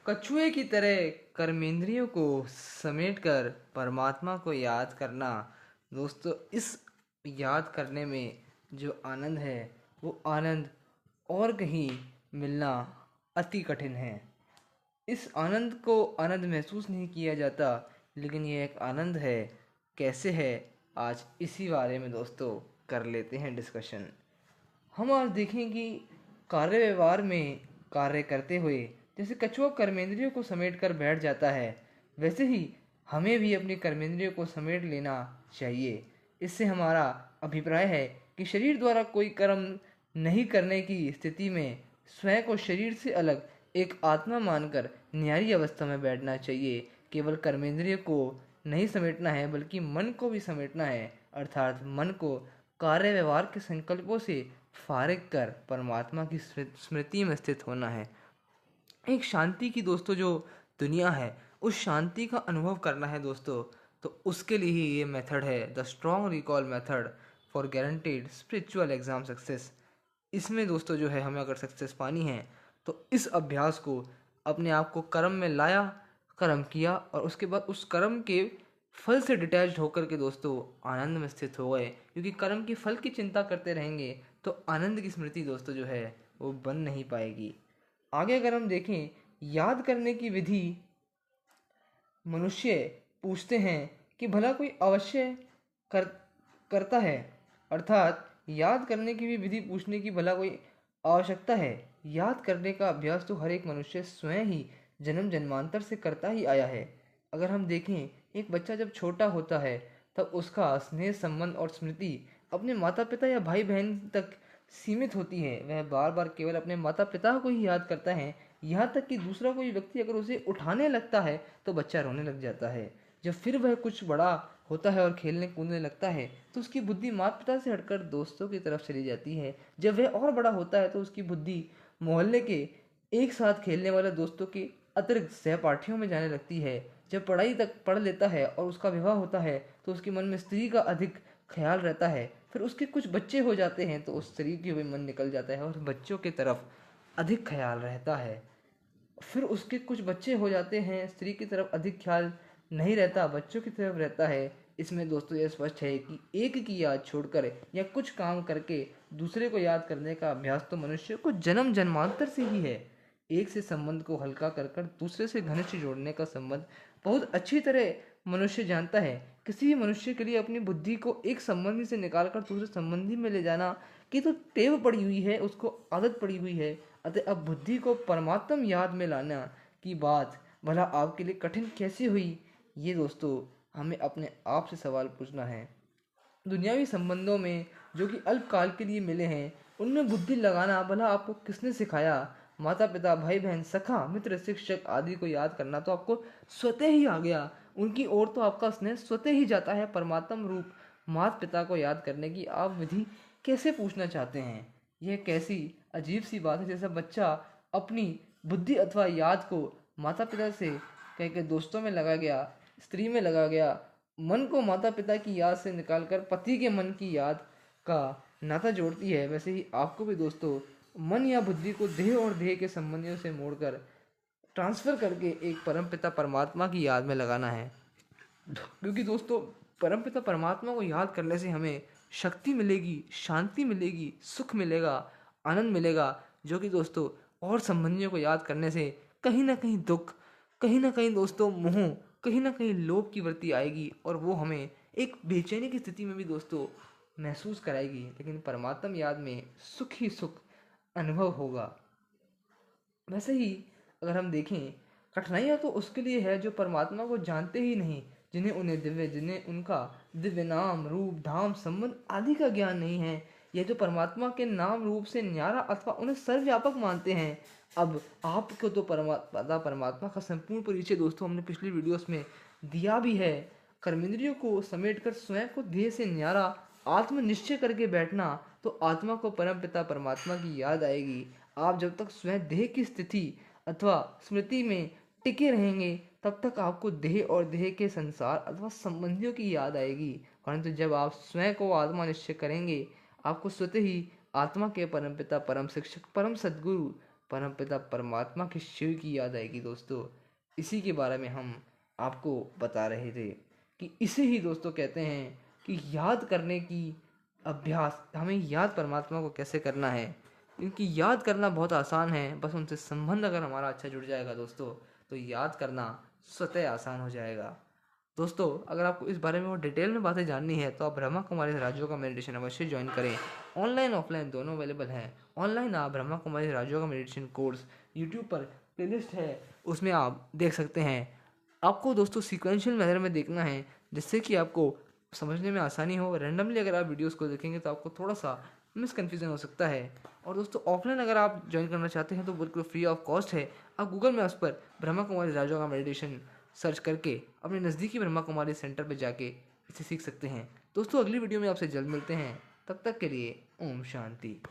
कछुए की तरह कर्मेंद्रियों को समेटकर परमात्मा को याद करना। दोस्तों, इस याद करने में जो आनंद है वो आनंद और कहीं मिलना अति कठिन है। इस आनंद को आनंद महसूस नहीं किया जाता, लेकिन ये एक आनंद है। कैसे है, आज इसी बारे में दोस्तों कर लेते हैं डिस्कशन। हम आज देखें कि कार्य व्यवहार में कार्य करते हुए जैसे कछुआ कर्मेंद्रियों को समेट कर बैठ जाता है, वैसे ही हमें भी अपनी कर्मेंद्रियों को समेट लेना चाहिए। इससे हमारा अभिप्राय है कि शरीर द्वारा कोई कर्म नहीं करने की स्थिति में स्वयं को शरीर से अलग एक आत्मा मानकर न्यारी अवस्था में बैठना चाहिए। केवल कर्मेंद्रिय को नहीं समेटना है, बल्कि मन को भी समेटना है, अर्थात मन को कार्य व्यवहार के संकल्पों से फारिग कर परमात्मा की स्मृति में स्थित होना है। एक शांति की दोस्तों जो दुनिया है, उस शांति का अनुभव करना है दोस्तों। तो उसके लिए ही ये मेथड है, the strong recall method for guaranteed spiritual exam success. इसमें दोस्तों जो है, हमें अगर सक्सेस पानी है तो इस अभ्यास को अपने आप को कर्म में लाया, कर्म किया, और उसके बाद उस कर्म के फल से डिटैच्ड होकर के दोस्तों आनंद में स्थित हो गए। क्योंकि कर्म के फल की चिंता करते रहेंगे तो आनंद की स्मृति दोस्तों जो है वो बन नहीं पाएगी। आगे अगर हम देखें, याद करने की विधि मनुष्य पूछते हैं कि भला कोई अवश्य कर करता है, अर्थात याद करने की भी विधि पूछने की भला कोई आवश्यकता है। याद करने का अभ्यास तो हर एक मनुष्य स्वयं ही जन्म जन्मांतर से करता ही आया है। अगर हम देखें, एक बच्चा जब छोटा होता है तब उसका स्नेह संबंध और स्मृति अपने माता पिता या भाई बहन तक सीमित होती है। वह बार बार केवल अपने माता पिता को ही याद करता है। यहाँ तक कि दूसरा कोई व्यक्ति अगर उसे उठाने लगता है तो बच्चा रोने लग जाता है। जब फिर वह कुछ बड़ा होता है और खेलने कूदने लगता है तो उसकी बुद्धि माता पिता से हटकर दोस्तों की तरफ चली जाती है। जब वह और बड़ा होता है तो उसकी बुद्धि मोहल्ले के एक साथ खेलने वाले दोस्तों के अतिरिक्त सहपाठियों में जाने लगती है। जब पढ़ाई तक पढ़ लेता है और उसका विवाह होता है तो उसके मन में स्त्री का अधिक ख्याल रहता है। फिर उसके कुछ बच्चे हो जाते हैं तो उस स्त्री की भी मन निकल जाता है और बच्चों की तरफ अधिक ख्याल रहता है। फिर उसके कुछ बच्चे हो जाते हैं, स्त्री की तरफ अधिक ख्याल नहीं रहता, बच्चों की तरफ रहता है। इसमें दोस्तों यह स्पष्ट है कि एक की याद छोड़कर या कुछ काम करके दूसरे को याद करने का अभ्यास तो मनुष्य को जन्म जन्मांतर से ही है। एक से संबंध को हल्का कर कर दूसरे से घनिष्ठ जोड़ने का संबंध बहुत अच्छी तरह मनुष्य जानता है। किसी भी मनुष्य के लिए अपनी बुद्धि को एक संबंधी से निकालकर दूसरे संबंधी में ले जाना की तो टेव पड़ी हुई है, उसको आदत पड़ी हुई है। अतः अब बुद्धि को परमात्म याद में लाना की बात भला आपके लिए कठिन कैसे हुई, ये दोस्तों हमें अपने आप से सवाल पूछना है। दुनियावी संबंधों में जो कि अल्पकाल के लिए मिले हैं, उनमें बुद्धि लगाना भला आपको किसने सिखाया? माता पिता, भाई बहन, सखा, मित्र, शिक्षक आदि को याद करना तो आपको स्वतः ही आ गया। उनकी ओर तो आपका स्नेह स्वतः ही जाता है। परमात्म रूप माता पिता को याद करने की आप विधि कैसे पूछना चाहते हैं? यह कैसी अजीब सी बात है, जैसा बच्चा अपनी बुद्धि अथवा याद को माता पिता से कह के दोस्तों में लगा गया, स्त्री में लगा गया, मन को माता पिता की याद से निकालकर पति के मन की याद का नाता जोड़ती है। वैसे ही आपको भी दोस्तों मन या बुद्धि को देह और देह के संबंधियों से मोड़कर ट्रांसफर करके एक परमपिता परमात्मा की याद में लगाना है। क्योंकि दोस्तों परमपिता परमात्मा को याद करने से हमें शक्ति मिलेगी, शांति मिलेगी, सुख मिलेगा, आनंद मिलेगा। जो कि दोस्तों और संबंधियों को याद करने से कहीं ना कहीं दुख, कहीं ना कहीं दोस्तों मोह, कहीं ना कहीं लोभ की वृत्ति आएगी और वो हमें एक बेचैनी की स्थिति में भी दोस्तों महसूस कराएगी। लेकिन परमात्म याद में सुख ही सुख अनुभव होगा। वैसे ही अगर हम देखें, कठिनाइयाँ तो उसके लिए है जो परमात्मा को जानते ही नहीं, जिन्हें उनका दिव्य नाम, रूप, धाम, संबंध आदि का ज्ञान नहीं है। ये जो परमात्मा के नाम रूप से न्यारा अथवा उन्हें सर्वव्यापक मानते हैं। अब आपको तो परमात्मा का संपूर्ण परिचय दोस्तों हमने पिछली वीडियोस में दिया भी है। कर्मेंद्रियों को समेटकर स्वयं को देह से न्यारा आत्मनिश्चय करके बैठना तो आत्मा को परम पिता परमात्मा की याद आएगी। आप जब तक स्वयं देह की स्थिति अथवा स्मृति में टिके रहेंगे तब तक आपको देह और देह के संसार अथवा संबंधियों की याद आएगी। परंतु जब आप स्वयं को आत्मा निश्चय करेंगे, आपको स्वतः ही आत्मा के परम पिता, परम शिक्षक, परम सद्गुरु परमपिता परमात्मा के शिव की याद आएगी दोस्तों। इसी के बारे में हम आपको बता रहे थे कि इसे ही दोस्तों कहते हैं कि याद करने की अभ्यास, हमें याद परमात्मा को कैसे करना है। क्योंकि याद करना बहुत आसान है, बस उनसे संबंध अगर हमारा अच्छा जुड़ जाएगा दोस्तों, तो याद करना स्वतः आसान हो जाएगा। दोस्तों, अगर आपको इस बारे में और डिटेल में बातें जाननी है तो आप ब्रह्मा कुमारी राजयोग का मेडिटेशन अवश्य ज्वाइन करें। ऑनलाइन ऑफलाइन दोनों अवेलेबल हैं। ऑनलाइन आप ब्रह्मा कुमारी राजयोग का मेडिटेशन कोर्स यूट्यूब पर प्लेलिस्ट है, उसमें आप देख सकते हैं। आपको दोस्तों सीक्वेंशियल मैनर में देखना है, जिससे कि आपको समझने में आसानी हो। रैंडमली अगर आप वीडियोस को देखेंगे तो आपको थोड़ा सा मिसकन्फ्यूजन हो सकता है। और दोस्तों, ऑफलाइन अगर आप ज्वाइन करना चाहते हैं तो बिल्कुल फ्री ऑफ कॉस्ट है। आप गूगल मैप्स पर ब्रह्मा कुमारी राजयोग का मेडिटेशन सर्च करके अपने नज़दीकी ब्रह्मा कुमारी सेंटर पर जाके इसे सीख सकते हैं। दोस्तों, अगली वीडियो में आपसे जल्द मिलते हैं। तब तक के लिए ओम शांति।